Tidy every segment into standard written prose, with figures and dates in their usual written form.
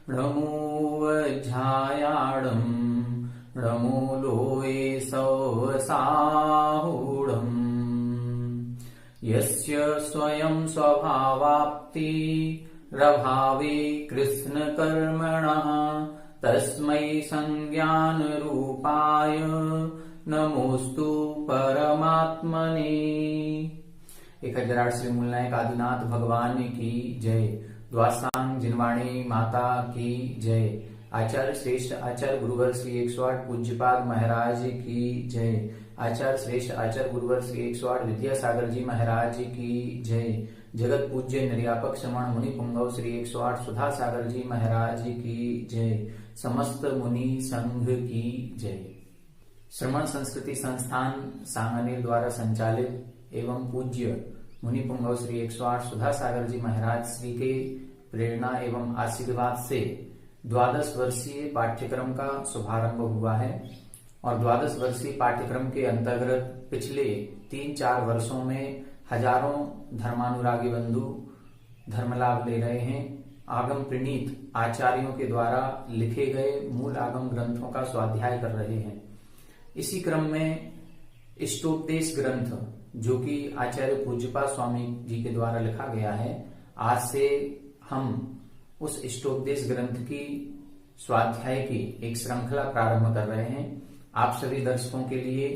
णमोऽवज्झायाडं णमोलोये सवसाहुडम् यस्य स्वयं स्वभावाप्ति रभावे कृष्णकर्मणः तस्मै संज्ञानरूपाय नमोस्तु परमात्मने। 1008 श्री मूलनायक आदिनाथ भगवान की जय। द्वासांग जिनवाणी माता की जय। आचार्य श्रेष्ठ आचार्य गुरुवर श्री 108 पूज्यपाद महाराज की जय। आचार्य श्रेष्ठ आचार्य गुरुवर श्री 108 विद्यासागर जी महाराज की जय। जगत पूज्य निर्यापक श्रमण मुनि पुंगव श्री 108 सुधा सागर जी महाराज की जय। समस्त मुनि संघ की जय। श्रमण संस्कृति संस्थान सांगानेर द्वारा संचालित एवं पूज्य मुनि पुंगव श्री 108 सुधा सागर जी महाराज श्री के प्रेरणा एवं आशीर्वाद से 12 वर्षीय पाठ्यक्रम का शुभारंभ हुआ है और 12 वर्षीय पाठ्यक्रम के अंतर्गत पिछले 3-4 वर्षों में हजारों धर्मानुरागी बंधु धर्म लाभ ले रहे हैं। आगम प्रणीत आचार्यों के द्वारा लिखे गए मूल आगम ग्रंथों का स्वाध्याय कर रहे हैं। इसी क्रम में इष्टोपदेश ग्रंथ जो कि आचार्य पूज्यपाद स्वामी जी के द्वारा लिखा गया है, आज से हम उस इष्टोपदेश ग्रंथ की स्वाध्याय की एक श्रृंखला प्रारंभ कर रहे हैं। आप सभी दर्शकों के लिए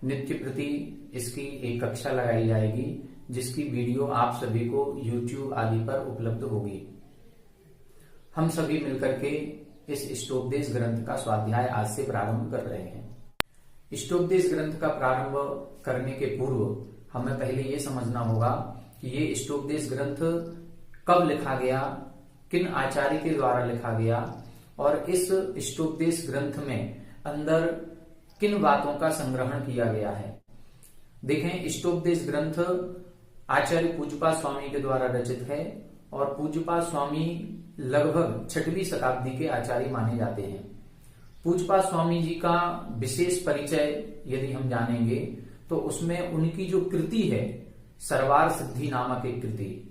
नित्य प्रति इसकी एक कक्षा लगाई जाएगी जिसकी वीडियो आप सभी को YouTube आदि पर उपलब्ध होगी। हम सभी मिलकर के इस इष्टोपदेश ग्रंथ का स्वाध्याय आज से प्रारंभ कर रहे हैं। इष्टोपदेश ग्रंथ का प्रारंभ करने के पूर्व हमें पहले ये समझना होगा कि ये इष्टोपदेश ग्रंथ कब लिखा गया, किन आचार्य के द्वारा लिखा गया और इस इष्टोपदेश ग्रंथ में अंदर किन बातों का संग्रहण किया गया है। देखें, इष्टोपदेश ग्रंथ आचार्य पूज्यपाद स्वामी के द्वारा रचित है और पूज्यपाद स्वामी लगभग 6वीं शताब्दी के आचार्य माने जाते हैं। पूज्यपाद स्वामी जी का विशेष परिचय यदि हम जानेंगे तो उसमें उनकी जो कृति है सर्वार सिद्धि नामक एक कृति,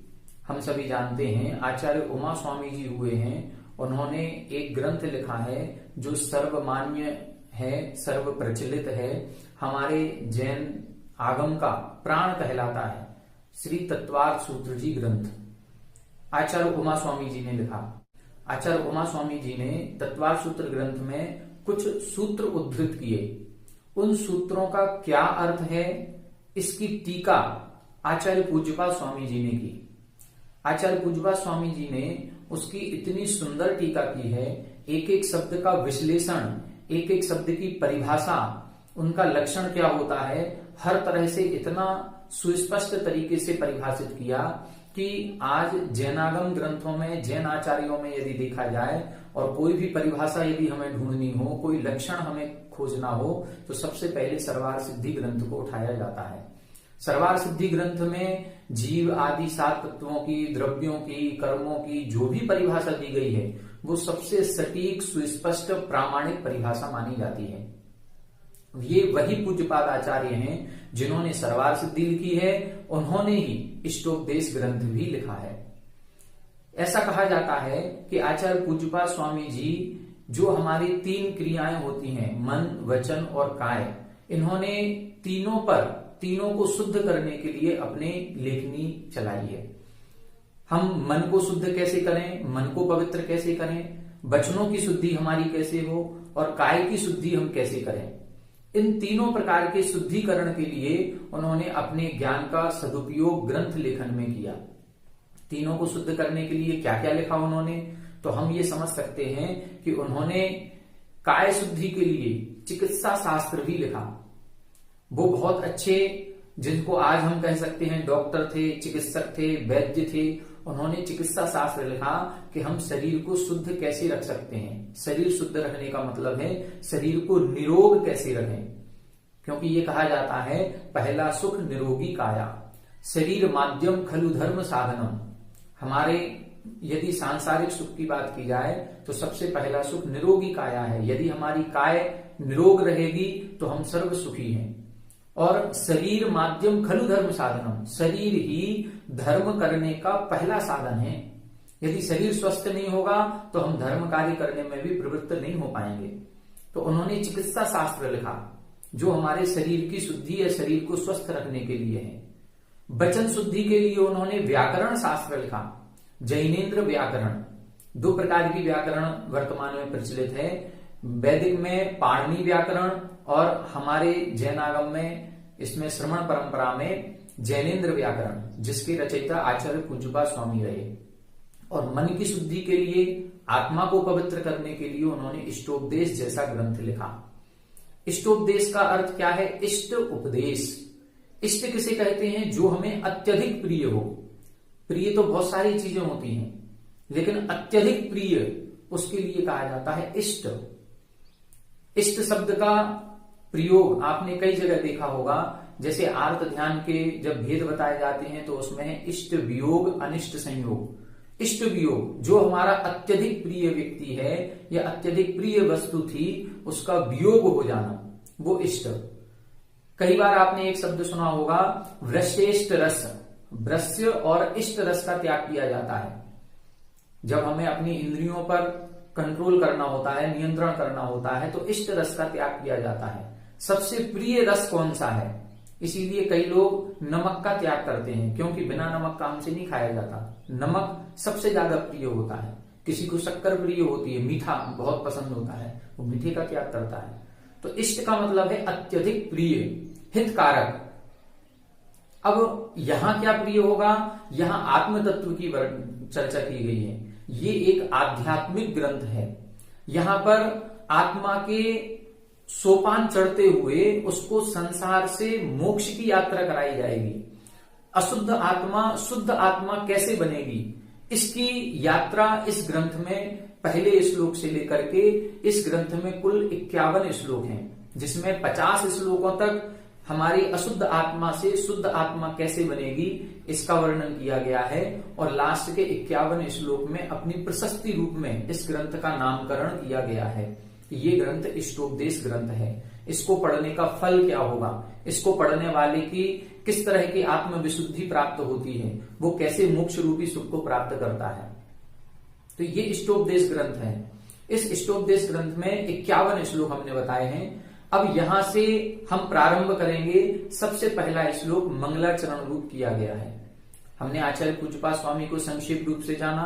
हम सभी जानते हैं आचार्य उमा स्वामी जी हुए हैं, उन्होंने एक ग्रंथ लिखा है जो सर्वमान्य है, सर्व प्रचलित है, हमारे जैन आगम का प्राण कहलाता है, श्री तत्वार्थ सूत्र जी ग्रंथ आचार्य उमा स्वामी जी ने लिखा। आचार्य उमा स्वामी जी ने तत्वार्थ सूत्र ग्रंथ में कुछ सूत्र उद्धृत किए। उन सूत्रों का क्या अर्थ है, इसकी टीका आचार्य पूज्यपाद स्वामी जी ने की। आचार्य पूज्यपाद स्वामी जी ने उसकी इतनी सुंदर टीका की है, एक एक शब्द का विश्लेषण, एक एक शब्द की परिभाषा, उनका लक्षण क्या होता है, हर तरह से इतना सुस्पष्ट तरीके से परिभाषित किया कि आज जैनागम ग्रंथों में, जैन आचार्यों में यदि देखा जाए और कोई भी परिभाषा यदि हमें ढूंढनी हो, कोई लक्षण हमें खोजना हो तो सबसे पहले सर्वार सिद्धि ग्रंथ को उठाया जाता है। सर्वार सिद्धि ग्रंथ में जीव आदि 7 तत्वों की, द्रव्यों की, कर्मों की जो भी परिभाषा दी गई है वो सबसे सटीक, सुस्पष्ट, प्रामाणिक परिभाषा मानी जाती है। ये वही पूज्यपाद आचार्य हैं जिन्होंने सर्वार सिद्धि लिखी है, उन्होंने ही इष्टोपदेश ग्रंथ भी लिखा है। ऐसा कहा जाता है कि आचार्य पूज्यपाद स्वामी जी जो हमारी 3 क्रियाएं होती हैं, मन, वचन और काय, इन्होंने तीनों को शुद्ध करने के लिए अपने लेखनी चलाई है। हम मन को शुद्ध कैसे करें, मन को पवित्र कैसे करें, वचनों की शुद्धि हमारी कैसे हो और काय की शुद्धि हम कैसे करें, इन तीनों प्रकार के शुद्धिकरण के लिए उन्होंने अपने ज्ञान का सदुपयोग ग्रंथ लेखन में किया। तीनों को शुद्ध करने के लिए क्या क्या लिखा उन्होंने, तो हम ये समझ सकते हैं कि उन्होंने काय शुद्धि के लिए चिकित्सा शास्त्र भी लिखा। वो बहुत अच्छे, जिनको आज हम कह सकते हैं डॉक्टर थे, चिकित्सक थे, वैद्य थे, उन्होंने चिकित्सा शास्त्र लिखा कि हम शरीर को शुद्ध कैसे रख सकते हैं। शरीर शुद्ध रखने का मतलब है शरीर को निरोग कैसे रखें, क्योंकि ये कहा जाता है पहला सुख निरोगी काया, शरीर माध्यम खलु धर्म साधनम। हमारे यदि सांसारिक सुख की बात की जाए तो सबसे पहला सुख निरोगी काया है। यदि हमारी काय निरोग रहेगी तो हम सर्व सुखी हैं। और शरीर माध्यम खलु धर्म साधनम, शरीर ही धर्म करने का पहला साधन है। यदि शरीर स्वस्थ नहीं होगा तो हम धर्म कार्य करने में भी प्रवृत्त नहीं हो पाएंगे। तो उन्होंने चिकित्सा शास्त्र लिखा जो हमारे शरीर की शुद्धि या शरीर को स्वस्थ रखने के लिए है। वचन शुद्धि के लिए उन्होंने व्याकरण शास्त्र लिखा, जैनेन्द्र व्याकरण। 2 प्रकार की व्याकरण वर्तमान में प्रचलित है, वैदिक में पाणिनि व्याकरण और हमारे जैनागम में इसमें श्रवण परंपरा में जैनेन्द्र व्याकरण, जिसके रचयिता आचार्य पूज्यपाद स्वामी रहे। और मन की शुद्धि के लिए, आत्मा को पवित्र करने के लिए उन्होंने इष्टोपदेश जैसा ग्रंथ लिखा। इष्टोपदेश का अर्थ क्या है? इष्ट उपदेश। इष्ट किसे कहते हैं? जो हमें अत्यधिक प्रिय हो। प्रिय तो बहुत सारी चीजें होती हैं, लेकिन अत्यधिक प्रिय उसके लिए कहा जाता है इष्ट। इष्ट शब्द का प्रयोग आपने कई जगह देखा होगा, जैसे आर्त ध्यान के जब भेद बताए जाते हैं तो उसमें है इष्ट वियोग, अनिष्ट संयोग। इष्ट वियोग, जो हमारा अत्यधिक प्रिय व्यक्ति है या अत्यधिक प्रिय वस्तु थी, उसका वियोग हो जाना, वो इष्ट। कई बार आपने एक शब्द सुना होगा, वृषेष्ट रस। वृष्य और इष्ट रस का त्याग किया जाता है। जब हमें अपनी इंद्रियों पर कंट्रोल करना होता है, नियंत्रण करना होता है, तो इष्ट रस का त्याग किया जाता है। सबसे प्रिय रस कौन सा है? इसीलिए कई लोग नमक का त्याग करते हैं, क्योंकि बिना नमक का हमसे नहीं खाया जाता। नमक सबसे ज्यादा प्रिय होता है। किसी को शक्कर प्रिय होती है, मीठा बहुत पसंद होता है, वो मीठे का त्याग करता है। तो इष्ट का मतलब है अत्यधिक प्रिय, हितकारक। अब यहां क्या प्रिय होगा? यहां आत्म तत्व की चर्चा की गई है। ये एक आध्यात्मिक ग्रंथ है। यहां पर आत्मा के सोपान चढ़ते हुए उसको संसार से मोक्ष की यात्रा कराई जाएगी। अशुद्ध आत्मा शुद्ध आत्मा कैसे बनेगी, इसकी यात्रा इस ग्रंथ में पहले श्लोक से लेकर के इस ग्रंथ में कुल 51 श्लोक हैं, जिसमें 50 श्लोकों तक हमारी अशुद्ध आत्मा से शुद्ध आत्मा कैसे बनेगी इसका वर्णन किया गया है। और लास्ट के 51 श्लोक में अपनी प्रशस्ति रूप में इस ग्रंथ का नामकरण किया गया है। ये ग्रंथ इष्टोपदेश ग्रंथ है। इसको पढ़ने का फल क्या होगा, इसको पढ़ने वाले की किस तरह की आत्म विशुद्धि प्राप्त होती है, वो कैसे मोक्ष रूपी सुख को प्राप्त करता है, तो ये इष्टोपदेश ग्रंथ है। इस इष्टोपदेश ग्रंथ में 51 श्लोक हमने बताए हैं। अब यहां से हम प्रारंभ करेंगे। सबसे पहला श्लोक मंगलाचरण रूप किया गया है। हमने आचार्य पूज्यपाद स्वामी को संक्षिप्त रूप से जाना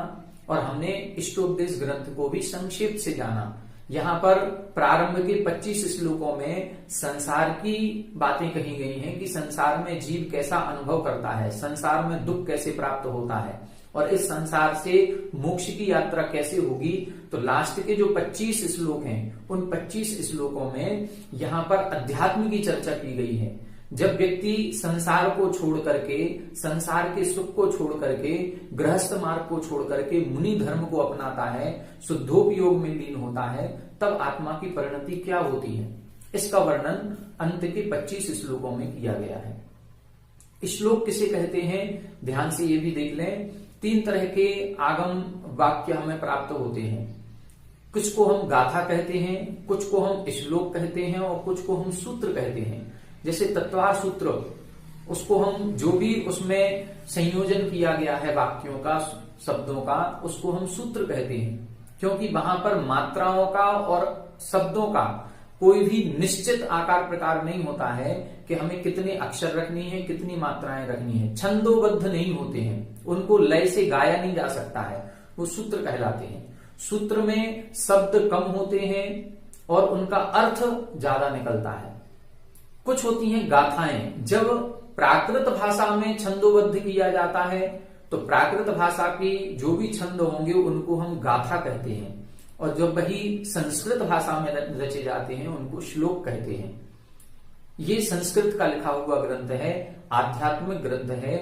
और हमने इष्टोपदेश ग्रंथ को भी संक्षिप्त से जाना। यहाँ पर प्रारंभ के 25 श्लोकों में संसार की बातें कही गई हैं कि संसार में जीव कैसा अनुभव करता है, संसार में दुख कैसे प्राप्त होता है और इस संसार से मोक्ष की यात्रा कैसे होगी। तो लास्ट के जो 25 श्लोक हैं, उन 25 श्लोकों में यहाँ पर अध्यात्म की चर्चा की गई है। जब व्यक्ति संसार को छोड़ करके, संसार के सुख को छोड़ करके, गृहस्थ मार्ग को छोड़ करके मुनि धर्म को अपनाता है, शुद्धोपयोग में लीन होता है, तब आत्मा की परिणति क्या होती है, इसका वर्णन अंत के 25 श्लोकों में किया गया है। श्लोक किसे कहते हैं, ध्यान से ये भी देख लें। 3 तरह के आगम वाक्य हमें प्राप्त होते हैं। कुछ को हम गाथा कहते हैं, कुछ को हम श्लोक कहते हैं और कुछ को हम सूत्र कहते हैं। जैसे तत्वार सूत्र, उसको हम जो भी उसमें संयोजन किया गया है वाक्यों का, शब्दों का, उसको हम सूत्र कहते हैं, क्योंकि वहां पर मात्राओं का और शब्दों का कोई भी निश्चित आकार प्रकार नहीं होता है कि हमें कितने अक्षर रखनी है, कितनी मात्राएं रखनी है। छंदोबद्ध नहीं होते हैं, उनको लय से गाया नहीं जा सकता है, वो सूत्र कहलाते हैं। सूत्र में शब्द कम होते हैं और उनका अर्थ ज्यादा निकलता है। कुछ होती हैं गाथाएं। जब प्राकृत भाषा में छंदोबद्ध किया जाता है तो प्राकृत भाषा की जो भी छंद होंगे उनको हम गाथा कहते हैं, और जब वही संस्कृत भाषा में रचे जाते हैं उनको श्लोक कहते हैं। ये संस्कृत का लिखा हुआ ग्रंथ है, आध्यात्मिक ग्रंथ है।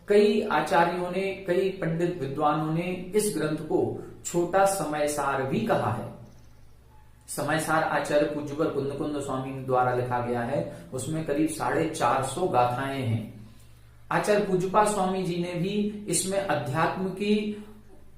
कई आचार्यों ने, कई पंडित विद्वानों ने इस ग्रंथ को छोटा समयसार भी कहा है। समयसार आचार्य पूज्यवर कुंद स्वामी द्वारा लिखा गया है, उसमें करीब 450 गाथाएं हैं। आचार्य पूज्यपाद स्वामी जी ने भी इसमें अध्यात्म की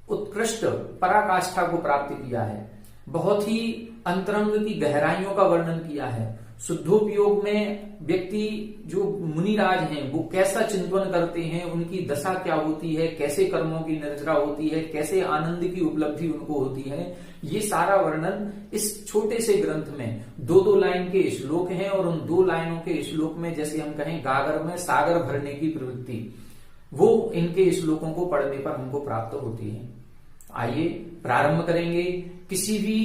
उत्कृष्ट पराकाष्ठा को प्राप्त किया है। बहुत ही अंतरंग की गहराइयों का वर्णन किया है। शुद्धोपयोग में व्यक्ति जो मुनिराज हैं वो कैसा चिंतन करते हैं, उनकी दशा क्या होती है, कैसे कर्मों की निर्जरा होती है, कैसे आनंद की उपलब्धि उनको होती है, ये सारा वर्णन इस छोटे से ग्रंथ में 2-2 लाइन के श्लोक हैं। और उन 2 लाइनों के श्लोक में जैसे हम कहें गागर में सागर भरने की प्रवृत्ति, वो इनके श्लोकों को पढ़ने पर हमको प्राप्त होती है। आइए प्रारंभ करेंगे। किसी भी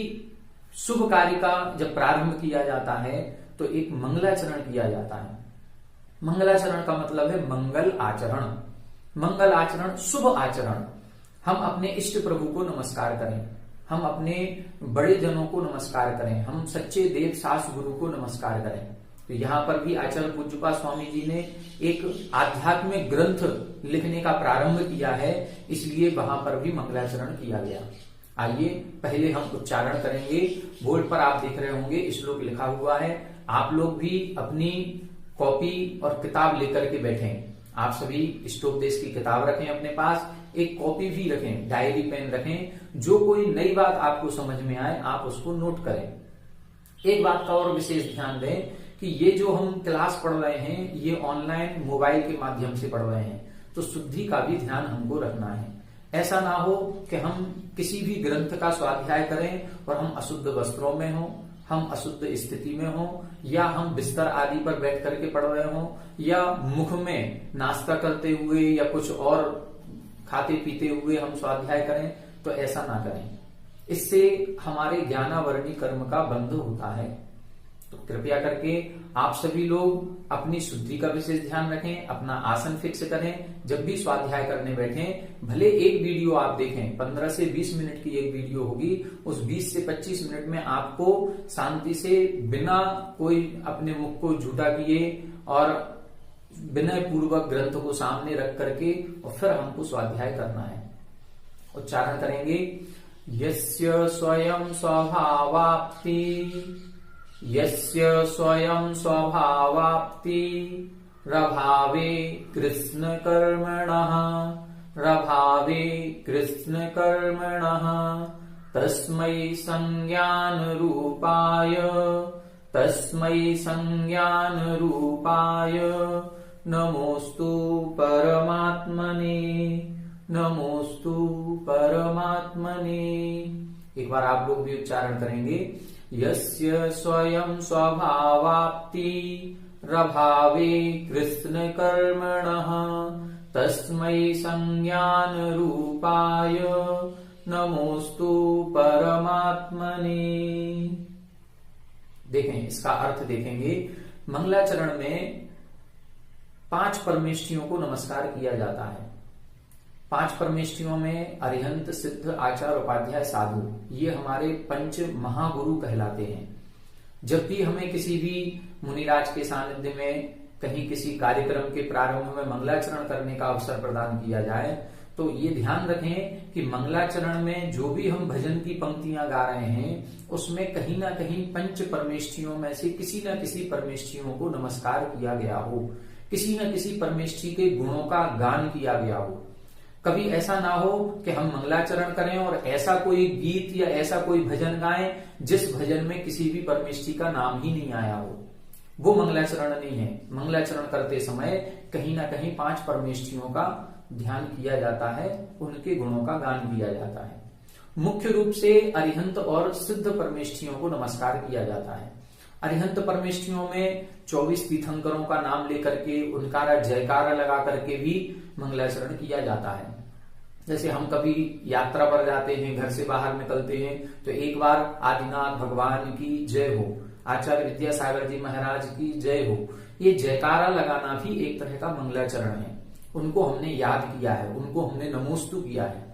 शुभ कार्य का जब प्रारंभ किया जाता है तो एक मंगलाचरण किया जाता है। मंगलाचरण का मतलब है मंगल आचरण। मंगल आचरण, शुभ आचरण। हम अपने इष्ट प्रभु को नमस्कार करें, हम अपने बड़े जनों को नमस्कार करें, हम सच्चे देव सास गुरु को नमस्कार करें। तो यहाँ पर भी आचार्य पूज्यपाद स्वामी जी ने एक आध्यात्मिक ग्रंथ लिखने का प्रारंभ किया है, इसलिए वहां पर भी मंगलाचरण किया गया। आइए पहले हम उच्चारण करेंगे। बोर्ड पर आप देख रहे होंगे श्लोक लिखा हुआ है। आप लोग भी अपनी कॉपी और किताब लेकर के बैठें। आप सभी इष्टोपदेश की किताब रखें अपने पास, एक कॉपी भी रखें, डायरी पेन रखें। जो कोई नई बात आपको समझ में आए आप उसको नोट करें। एक बात का और विशेष ध्यान दें कि ये जो हम क्लास पढ़ रहे हैं ये ऑनलाइन मोबाइल के माध्यम से पढ़ रहे हैं, तो शुद्धि का भी ध्यान हमको रखना है। ऐसा ना हो कि हम किसी भी ग्रंथ का स्वाध्याय करें और हम अशुद्ध वस्त्रों में हों, हम अशुद्ध स्थिति में हों, या हम बिस्तर आदि पर बैठ करके पढ़ रहे हों, या मुख में नाश्ता करते हुए या कुछ और खाते पीते हुए हम स्वाध्याय करें, तो ऐसा ना करें। इससे हमारे ज्ञानावरणी कर्म का बंध होता है। तो कृपया करके आप सभी लोग अपनी शुद्धि का विशेष ध्यान रखें, अपना आसन फिक्स करें। जब भी स्वाध्याय करने बैठें, भले एक वीडियो आप देखें, 15 से 20 मिनट की एक वीडियो होगी, उस 20 से 25 मिनट में आपको शांति से बिना कोई अपने मुख को झूठा किए और विनय पूर्वक ग्रंथ को सामने रख करके और फिर हमको स्वाध्याय करना है। उच्चारण करेंगे। यस्य स्वयं स्वभावाप्ति, यस्य स्वयं स्वभावाप्ति रभावे कृष्ण कर्मणः, रभावे कृष्ण कर्मणः तस्मै संज्ञान रूपाय, तस्मै संज्ञान रूपाय नमोस्तु परमात्मने, नमोस्तु परमात्मने। एक बार आप लोग भी उच्चारण करेंगे। यस्य स्वयं स्वभावाप्ति रभावे कृष्ण कर्मणः तस्मै संज्ञान रूपाय नमोस्तु परमात्मने। देखें, इसका अर्थ देखेंगे। मंगलाचरण में 5 परमेष्ठियों को नमस्कार किया जाता है। 5 परमेष्ठियों में अरिहंत, सिद्ध, आचार्य, उपाध्याय, साधु, ये हमारे 5 महागुरु कहलाते हैं। जब भी हमें किसी भी मुनिराज के सानिध्य में कहीं किसी कार्यक्रम के प्रारंभ में मंगलाचरण करने का अवसर प्रदान किया जाए, तो ये ध्यान रखें कि मंगलाचरण में जो भी हम भजन की पंक्तियां गा रहे हैं उसमें कहीं ना कहीं 5 परमेष्ठियों में से किसी न किसी परमेष्ठियों को नमस्कार किया गया हो, किसी न किसी परमेष्ठि के गुणों का गान किया गया हो। कभी ऐसा ना हो कि हम मंगलाचरण करें और ऐसा कोई गीत या ऐसा कोई भजन गाएं जिस भजन में किसी भी परमेष्ठि का नाम ही नहीं आया हो, वो मंगलाचरण नहीं है। मंगलाचरण करते समय कहीं ना कहीं 5 परमेष्ठियों का ध्यान किया जाता है, उनके गुणों का गान किया जाता है। मुख्य रूप से अरिहंत और सिद्ध परमेष्ठियों को नमस्कार किया जाता है। अरिहंत परमेष्ठियों में 24 तीर्थंकरों का नाम लेकर के उनका जयकारा लगा करके भी मंगलाचरण किया जाता है। जैसे हम कभी यात्रा पर जाते हैं, घर से बाहर निकलते हैं, तो एक बार आदिनाथ भगवान की जय हो, आचार्य विद्यासागर जी महाराज की जय हो, ये जयकारा लगाना भी एक तरह का मंगलाचरण है। उनको हमने याद किया है, उनको हमने नमोस्तु किया है।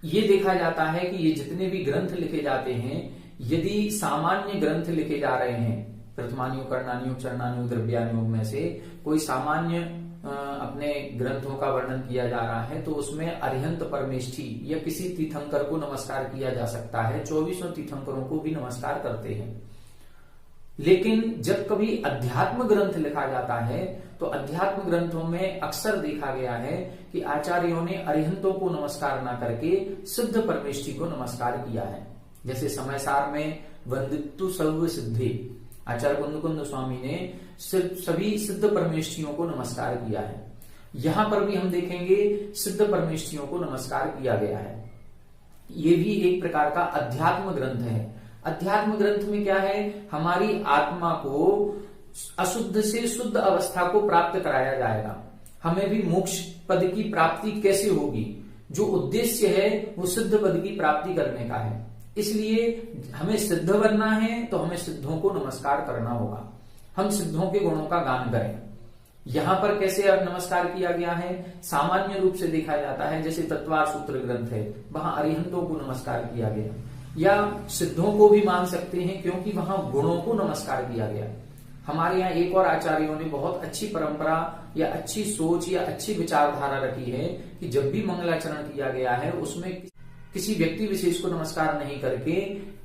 ये देखा जाता है कि ये जितने भी ग्रंथ लिखे जाते हैं, यदि सामान्य ग्रंथ लिखे जा रहे हैं, प्रथमान्यु, कर्णान्यु, चरणान्यु, द्रव्यान्यु में से कोई सामान्य अपने ग्रंथों का वर्णन किया जा रहा है, तो उसमें अरिहंत परमेष्ठि या किसी तीर्थंकर को नमस्कार किया जा सकता है। 24 तीर्थंकरों को भी नमस्कार करते हैं। लेकिन जब कभी अध्यात्म ग्रंथ लिखा जाता है तो अध्यात्म ग्रंथों में अक्सर देखा गया है कि आचार्यों ने अरिहंतों को नमस्कार न करके सिद्ध परमेष्ठि को नमस्कार किया है। जैसे समय सार में वंदितु सर्व सिद्धि, आचार्य कुंद स्वामी ने सभी सिद्ध परमेष्ठियों को नमस्कार किया है। यहां पर भी हम देखेंगे सिद्ध परमेष्ठियों को नमस्कार किया गया है। ये भी एक प्रकार का अध्यात्म ग्रंथ है। अध्यात्म ग्रंथ में क्या है, हमारी आत्मा को अशुद्ध से शुद्ध अवस्था को प्राप्त कराया जाएगा। हमें भी मोक्ष पद की प्राप्ति कैसे होगी, जो उद्देश्य है वो सिद्ध पद की प्राप्ति करने का है। इसलिए हमें सिद्ध बनना है तो हमें सिद्धों को नमस्कार करना होगा, हम सिद्धों के गुणों का गान करें। यहां पर कैसे नमस्कार किया गया है, सामान्य रूप से देखा जाता है, जैसे तत्वार सूत्र ग्रंथ है, वहां अरिहंतों को नमस्कार किया गया, या सिद्धों को भी मान सकते हैं क्योंकि वहां गुणों को नमस्कार किया गया। हमारे यहाँ एक और आचार्यों ने बहुत अच्छी परंपरा या अच्छी सोच या अच्छी विचारधारा रखी है कि जब भी मंगलाचरण किया गया है उसमें किसी व्यक्ति विशेष को नमस्कार नहीं करके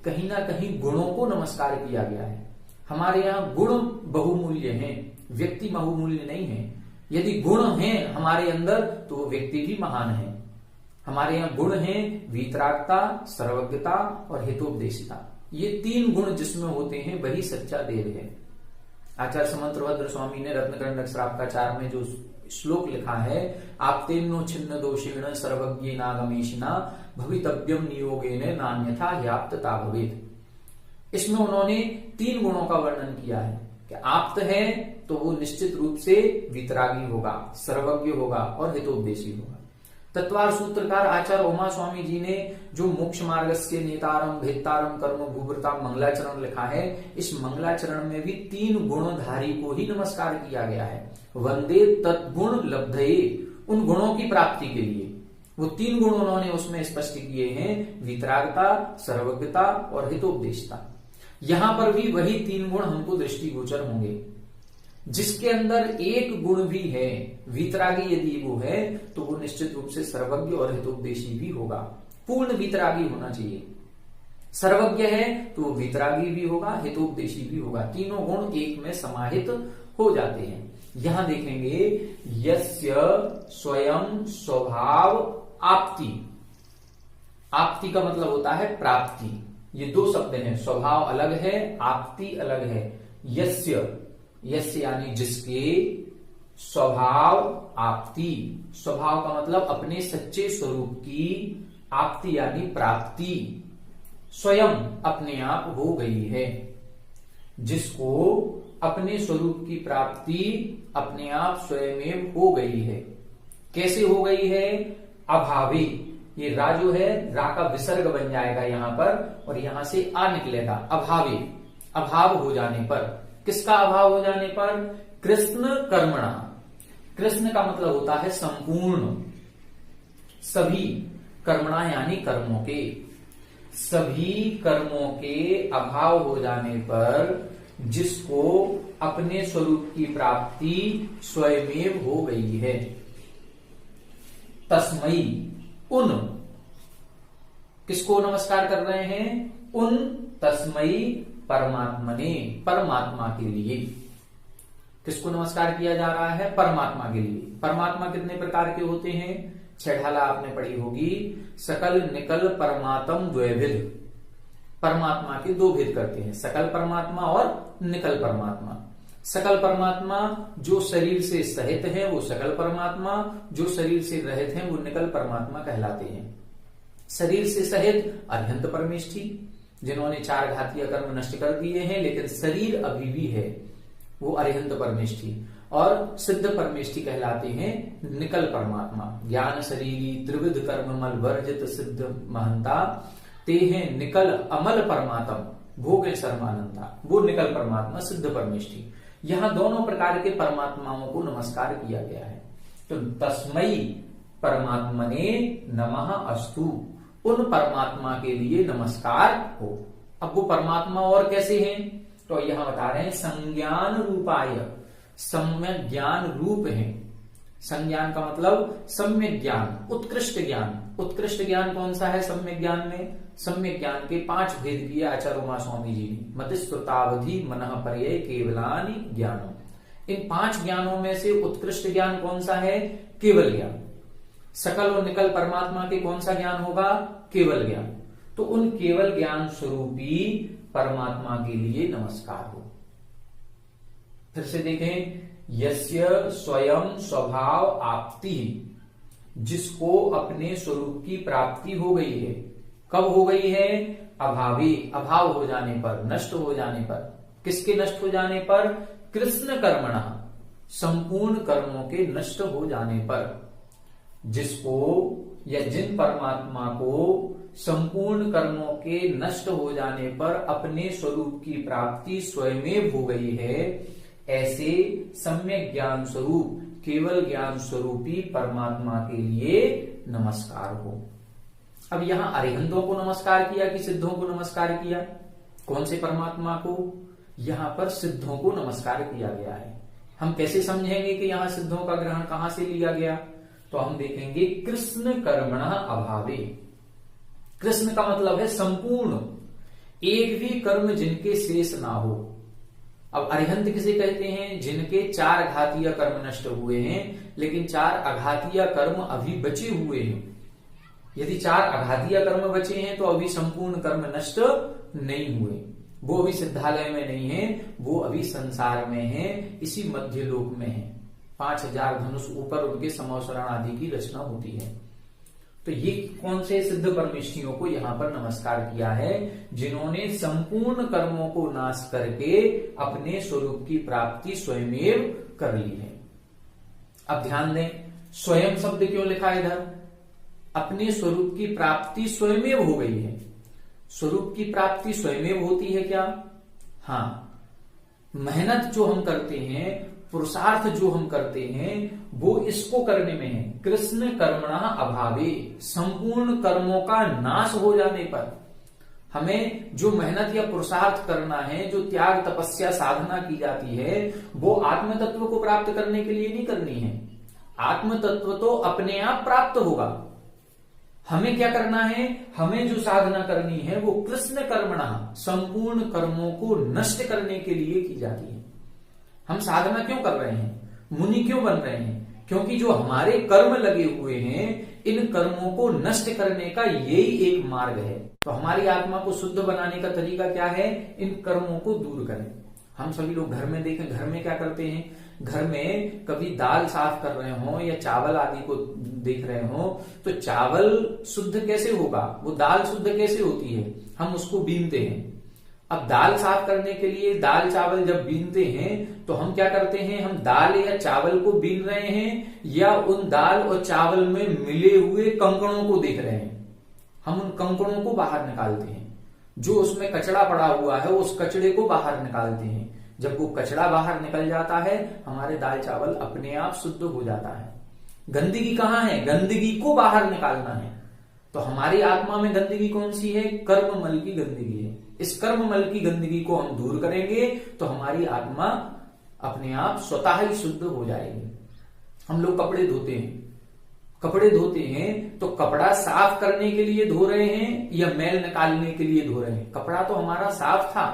कहीं ना कहीं गुणों को नमस्कार किया गया है। हमारे यहाँ गुण बहुमूल्य हैं, व्यक्ति बहुमूल्य नहीं है। यदि गुण हैं हमारे अंदर तो वो व्यक्ति भी महान है। हमारे यहाँ गुण हैं वीतरागता, सर्वज्ञता और हितोपदेशिता। ये 3 गुण जिसमें होते हैं वही सच्चा देव है। आचार्य समंतभद्र स्वामी ने रत्नकंडक श्रावकाचार में जो श्लोक लिखा है, आपतेन्नो छिन्न दोषेण सर्वज्ञ नागमेशिना भवितव्यम नियोगेन नान्यथा ह्याप्तता भवेत्। इसमें उन्होंने 3 गुणों का वर्णन किया है कि आप्त है तो वो निश्चित रूप से वितरागी होगा, सर्वज्ञ होगा और हितोपदेशी होगा। तत्वार सूत्रकार आचार्य उमा स्वामी जी ने जो मोक्ष मार्ग से नेतारम भेत्तारम कर्म भूवृताम मंगलाचरण लिखा है, इस मंगलाचरण में भी 3 गुणधारी को ही नमस्कार किया गया है। वंदे तत्गुण लब्धये, उन गुणों की प्राप्ति के लिए वो 3 गुण उन्होंने उसमें स्पष्ट किए हैं, वितरागता, सर्वज्ञता और हितोपदेशता। यहां पर भी वही 3 गुण हमको दृष्टिगोचर होंगे। जिसके अंदर एक गुण भी है, वीतरागी यदि वो है तो वो निश्चित रूप से सर्वज्ञ और हितोपदेशी भी होगा। पूर्ण वीतरागी होना चाहिए। सर्वज्ञ है तो वो वीतरागी भी होगा, हितोपदेशी भी होगा। तीनों गुण एक में समाहित हो जाते हैं। यहां देखेंगे यस्य स्वयं स्वभाव आप्ति। आप्ति का मतलब होता है प्राप्ति। ये 2 शब्द हैं, स्वभाव अलग है, आप्ति अलग है। यस्य, यस्य यानी जिसके, स्वभाव आप्ति, स्वभाव का मतलब अपने सच्चे स्वरूप की, आप्ति यानी प्राप्ति स्वयं अपने आप हो गई है। जिसको अपने स्वरूप की प्राप्ति अपने आप स्वयं हो गई है। कैसे हो गई है? अभावी, ये रा जो है रा का विसर्ग बन जाएगा यहां पर और यहां से आ निकलेगा। अभावी, अभाव हो जाने पर। किसका अभाव हो जाने पर? कृष्ण कर्मणा। कृष्ण का मतलब होता है संपूर्ण, सभी, कर्मणा यानी कर्मों के, सभी कर्मों के अभाव हो जाने पर जिसको अपने स्वरूप की प्राप्ति स्वयमेव हो गई है। तस्मई, उन, किसको नमस्कार कर रहे हैं? उन तस्मई परमात्मने, परमात्मा के लिए। किसको नमस्कार किया जा रहा है? परमात्मा के लिए। परमात्मा कितने प्रकार के होते हैं? 6 ढाला आपने पढ़ी होगी। सकल निकल परमात्म द्वैविध। परमात्मा के 2 भेद करते हैं, सकल परमात्मा और निकल परमात्मा। सकल परमात्मा जो शरीर से सहित है वो सकल परमात्मा, जो शरीर से रहित है वो निकल परमात्मा कहलाते हैं। शरीर से सहित अरिहंत परमेष्ठी, जिन्होंने 4 घातीय कर्म नष्ट कर दिए हैं लेकिन शरीर अभी भी है, वो अरिहंत परमेष्ठी। और सिद्ध परमेष्ठी कहलाते हैं निकल परमात्मा। ज्ञान शरीरी त्रिविध कर्म मल वर्जित सिद्ध महंता, ते हैं निकल अमल परमात्म भोगे सर्वानंदा। वो निकल परमात्मा सिद्ध परमेष्ठी। यहां दोनों प्रकार के परमात्माओं को नमस्कार किया गया है। तो तस्मई परमात्मने नमः अस्तु, उन परमात्मा के लिए नमस्कार हो। अब वो परमात्मा और कैसे हैं? तो यहां बता रहे हैं संज्ञान रूपाय, सम्यक ज्ञान रूप है। संज्ञान का मतलब सम्यक ज्ञान, उत्कृष्ट ज्ञान। उत्कृष्ट ज्ञान कौन सा है सम्यक ज्ञान में? सम्यक ज्ञान के 5 भेद किए आचार्य उमा स्वामी जी ने। मतिस्कृतावधि मनः पर्यय केवलानि ज्ञानम। इन 5 ज्ञानों में से उत्कृष्ट ज्ञान कौन सा है? केवल ज्ञान। सकल और निकल परमात्मा के कौन सा ज्ञान होगा? केवल ज्ञान। तो उन केवल ज्ञान स्वरूपी परमात्मा के लिए नमस्कार हो। फिर से देखें, यस्य स्वयं स्वभाव आपति, जिसको अपने स्वरूप की प्राप्ति हो गई है। कब हो गई है? अभावी, अभाव हो जाने पर, नष्ट हो जाने पर। किसके नष्ट हो जाने पर? कृष्ण कर्मणा, संपूर्ण कर्मों के नष्ट हो जाने पर। जिसको या जिन परमात्मा को संपूर्ण कर्मों के नष्ट हो जाने पर अपने स्वरूप की प्राप्ति स्वयं हो गई है, ऐसे सम्यक ज्ञान स्वरूप, केवल ज्ञान स्वरूपी परमात्मा के लिए नमस्कार हो। अब यहां अरिहंतों को नमस्कार किया कि सिद्धों को नमस्कार किया? कौन से परमात्मा को? यहां पर सिद्धों को नमस्कार किया गया है। हम कैसे समझेंगे कि यहां सिद्धों का ग्रहण कहां से लिया गया? तो हम देखेंगे, कृष्ण कर्मणा अभावे। कृष्ण का मतलब है संपूर्ण, एक भी कर्म जिनके शेष ना हो। अब अरिहंत किसे कहते हैं? जिनके 4 घातीय कर्म नष्ट हुए हैं, लेकिन 4 अघातीय कर्म अभी बचे हुए हैं। यदि 4 अघातीय कर्म बचे हैं तो अभी संपूर्ण कर्म नष्ट नहीं हुए। वो अभी सिद्धालय में नहीं है, वो अभी संसार में है, इसी मध्य लोक में है। 5000 धनुष ऊपर उनके समवसरण आदि की रचना होती है। तो ये कौन से सिद्ध परमेष्ठियों को यहां पर नमस्कार किया है? जिन्होंने संपूर्ण कर्मों को नाश करके अपने स्वरूप की प्राप्ति स्वयं कर ली है। अब ध्यान दें, स्वयं शब्द क्यों लिखा है इधर? अपने स्वरूप की प्राप्ति स्वयं हो गई है। स्वरूप की प्राप्ति स्वयं होती है क्या? हाँ, मेहनत जो हम करते हैं, पुरुषार्थ जो हम करते हैं, वो इसको करने में है। कृष्ण कर्मणा अभावे, संपूर्ण कर्मों का नाश हो जाने पर हमें जो मेहनत या पुरुषार्थ करना है, जो त्याग तपस्या साधना की जाती है, वो आत्म तत्व को प्राप्त करने के लिए नहीं करनी है। आत्म तत्व तो अपने आप प्राप्त होगा। हमें क्या करना है? हमें जो साधना करनी है वो कृष्ण कर्मणा, संपूर्ण कर्मों को नष्ट करने के लिए की जाती है। हम साधना क्यों कर रहे हैं? मुनि क्यों बन रहे हैं? क्योंकि जो हमारे कर्म लगे हुए हैं, इन कर्मों को नष्ट करने का यही एक मार्ग है। तो हमारी आत्मा को शुद्ध बनाने का तरीका क्या है? इन कर्मों को दूर करें। हम सभी लोग घर में देखें, घर में क्या करते हैं? घर में कभी दाल साफ कर रहे हो या चावल आदि को देख रहे हो, तो चावल शुद्ध कैसे होगा? वो दाल शुद्ध कैसे होती है? हम उसको बीनते हैं। अब दाल साफ करने के लिए दाल चावल जब बीनते हैं तो हम क्या करते हैं? हम दाल या चावल को बीन रहे हैं या उन दाल और चावल में मिले हुए कंकड़ों को देख रहे हैं? हम उन कंकड़ों को बाहर निकालते हैं। जो उसमें कचड़ा पड़ा हुआ है उस कचड़े को बाहर निकालते हैं। जब वो कचड़ा बाहर निकल जाता है, हमारे दाल चावल अपने आप शुद्ध हो जाता है। गंदगी कहाँ है? गंदगी को बाहर निकालना है। तो हमारी आत्मा में गंदगी कौन सी है? कर्ममल की गंदगी है। इस कर्ममल की गंदगी को हम दूर करेंगे तो हमारी आत्मा अपने आप स्वतः ही शुद्ध हो जाएगी। हम लोग कपड़े धोते हैं, कपड़े धोते हैं तो कपड़ा साफ करने के लिए धो रहे हैं या मैल निकालने के लिए धो रहे हैं? कपड़ा तो हमारा साफ था।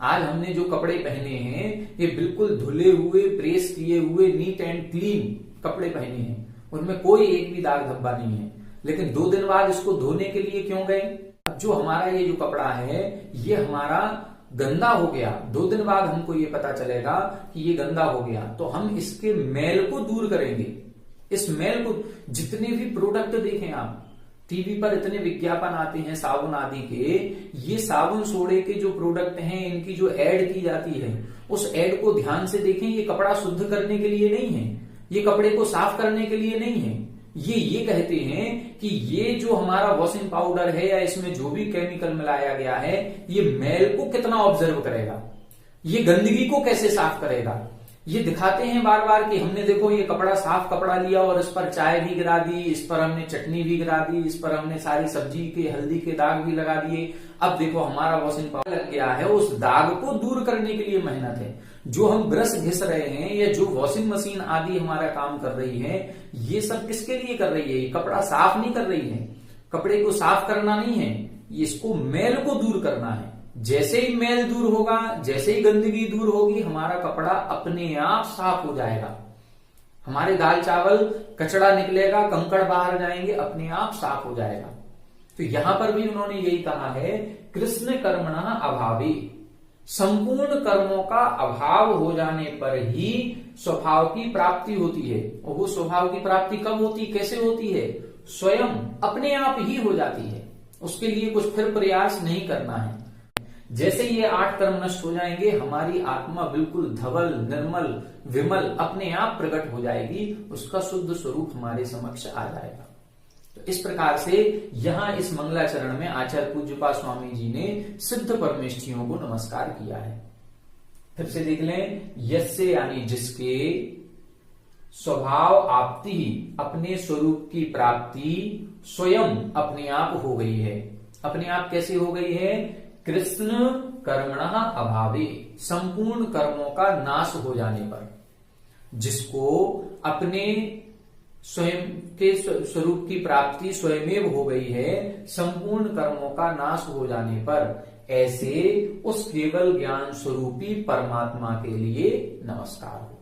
आज हमने जो कपड़े पहने हैं ये बिल्कुल धुले हुए, प्रेस किए हुए, नीट एंड क्लीन कपड़े पहने हैं, उनमें कोई एक भी दाग धब्बा नहीं है। लेकिन 2 दिन बाद इसको धोने के लिए क्यों गए? अब जो हमारा ये जो कपड़ा है ये हमारा गंदा हो गया, 2 दिन बाद हमको ये पता चलेगा कि ये गंदा हो गया, तो हम इसके मैल को दूर करेंगे। इस मैल को, जितने भी प्रोडक्ट देखें आप, टीवी पर इतने विज्ञापन आते हैं साबुन आदि के, ये साबुन सोडे के जो प्रोडक्ट हैं, इनकी जो एड की जाती है, उस एड को ध्यान से देखें। ये कपड़ा शुद्ध करने के लिए नहीं है, ये कपड़े को साफ करने के लिए नहीं है। ये कहते हैं कि ये जो हमारा वॉशिंग पाउडर है या इसमें जो भी केमिकल मिलाया गया है, ये मैल को कितना ऑब्जर्व करेगा, ये गंदगी को कैसे साफ करेगा। ये दिखाते हैं बार बार कि हमने देखो ये कपड़ा, साफ कपड़ा लिया और इस पर चाय भी गिरा दी, इस पर हमने चटनी भी गिरा दी, इस पर हमने सारी सब्जी के हल्दी के दाग भी लगा दिए। अब देखो हमारा वॉशिंग पाउडर लग गया है। उस दाग को दूर करने के लिए मेहनत है। जो हम ब्रश घिस रहे हैं या जो वॉशिंग मशीन आदि हमारा काम कर रही है, ये सब किसके लिए कर रही है? ये कपड़ा साफ नहीं कर रही है, कपड़े को साफ करना नहीं है, इसको मैल को दूर करना है। जैसे ही मैल दूर होगा, जैसे ही गंदगी दूर होगी, हमारा कपड़ा अपने आप साफ हो जाएगा। हमारे दाल चावल कचड़ा निकलेगा, कंकड़ बाहर जाएंगे, अपने आप साफ हो जाएगा। तो यहां पर भी उन्होंने यही कहा है, कृष्ण कर्मणा अभावी, संपूर्ण कर्मों का अभाव हो जाने पर ही स्वभाव की प्राप्ति होती है। और वो स्वभाव की प्राप्ति कब होती, कैसे होती है? स्वयं अपने आप ही हो जाती है। उसके लिए कुछ फिर प्रयास नहीं करना है। जैसे ये 8 कर्म नष्ट हो जाएंगे, हमारी आत्मा बिल्कुल धवल, निर्मल, विमल अपने आप प्रकट हो जाएगी, उसका शुद्ध स्वरूप हमारे समक्ष आ जाएगा। तो इस प्रकार से यहां इस मंगलाचरण में आचार्य पूज्यपाद स्वामी जी ने सिद्ध परमेष्ठियों को नमस्कार किया है। फिर से देख लें, यस्य यानी जिसके, स्वभाव आपति ही अपने स्वरूप की प्राप्ति स्वयं अपने आप हो गई है। अपने आप कैसे हो गई है? कृष्ण कर्मणः अभावे, संपूर्ण कर्मों का नाश हो जाने पर। जिसको अपने स्वयं के स्वरूप की प्राप्ति स्वयमेव हो गई है, संपूर्ण कर्मों का नाश हो जाने पर, ऐसे उस केवल ज्ञान स्वरूपी परमात्मा के लिए नमस्कार हो।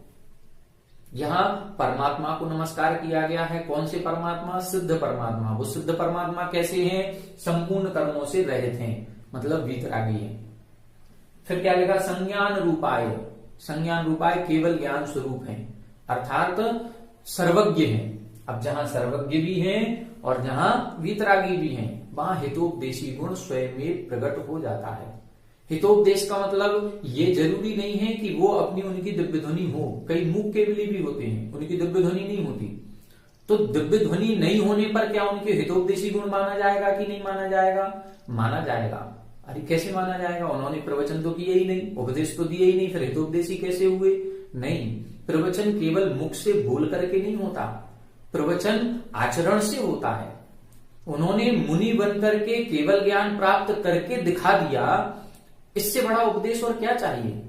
यहां परमात्मा को नमस्कार किया गया है। कौन से परमात्मा? सिद्ध परमात्मा। वो सिद्ध परमात्मा कैसे हैं? संपूर्ण कर्मों से रहित हैं, मतलब वीतरागी हैं। फिर क्या लिखा? संज्ञान रूपाय, संज्ञान रूपाय केवल ज्ञान स्वरूप हैं, अर्थात सर्वज्ञ हैं। अब जहां सर्वज्ञ भी हैं और जहां वीतरागी भी हैं, वहां हितोपदेशी गुण स्वयं में प्रकट हो जाता है। हितोपदेश का मतलब ये जरूरी नहीं है कि वो अपनी उनकी दिव्य ध्वनि हो। कई मूक केवली भी होते हैं, उनकी दिव्य ध्वनि नहीं होती। तो दिव्य ध्वनि नहीं होने पर क्या उनके हितोपदेशी गुण माना जाएगा कि नहीं माना जाएगा? माना जाएगा। अरे कैसे माना जाएगा? उन्होंने प्रवचन तो किए ही नहीं, उपदेश तो दिए ही नहीं, फिर हितोपदेशी कैसे हुए? नहीं, प्रवचन केवल मुख से बोल करके नहीं होता, प्रवचन आचरण से होता है। उन्होंने मुनि बन करके केवल ज्ञान प्राप्त करके दिखा दिया, इससे बड़ा उपदेश और क्या चाहिए?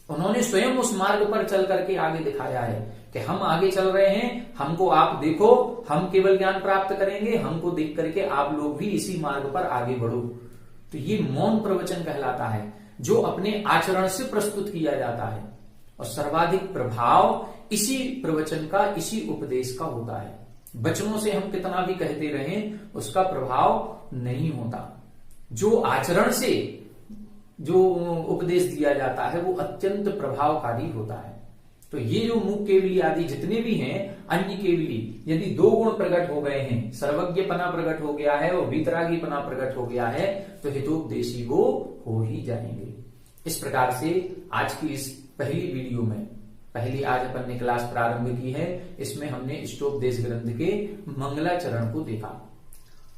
उन्होंने स्वयं उस मार्ग पर चल करके आगे दिखाया है कि हम आगे चल रहे हैं, हमको आप देखो, हम केवल ज्ञान प्राप्त करेंगे, हमको देख करके आप लोग भी इसी मार्ग पर आगे बढ़ो। तो ये मौन प्रवचन कहलाता है, जो अपने आचरण से प्रस्तुत किया जाता है। और सर्वाधिक प्रभाव इसी प्रवचन का, इसी उपदेश का होता है। वचनों से हम कितना भी कहते रहें, उसका प्रभाव नहीं होता। जो आचरण से जो उपदेश दिया जाता है वो अत्यंत प्रभावकारी होता है। तो ये जो मूक केवली आदि जितने भी हैं, अन्य केवली, यदि 2 गुण प्रकट हो गए हैं, सर्वज्ञपना प्रकट हो गया है और वीतरागीपना प्रकट हो गया है, तो हितोपदेशी वो हो ही जाएंगे। इस प्रकार से आज की इस पहली वीडियो में, पहली आज अपन ने क्लास प्रारंभ की है, इसमें हमने इष्टोपदेश ग्रंथ के मंगलाचरण को देखा।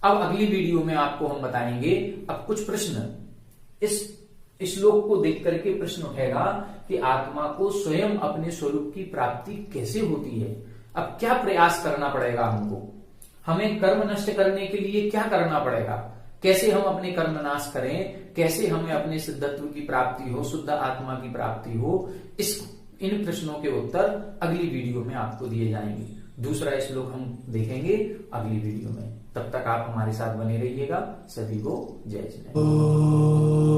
अब अगली वीडियो में आपको हम बताएंगे अब कुछ प्रश्न। इस श्लोक को देख करके प्रश्न उठेगा कि आत्मा को स्वयं अपने स्वरूप की प्राप्ति कैसे होती है। अब क्या प्रयास करना पड़ेगा हमको, हमें कर्म नष्ट करने के लिए क्या करना पड़ेगा, कैसे हम अपने कर्म नाश करें, कैसे हमें अपने सिद्धत्व की प्राप्ति हो, शुद्ध आत्मा की प्राप्ति हो, इन प्रश्नों के उत्तर अगली वीडियो में आपको दिए जाएंगे। दूसरा श्लोक हम देखेंगे अगली वीडियो में। तब तक आप हमारे साथ बने रहिएगा। सभी को जय जय।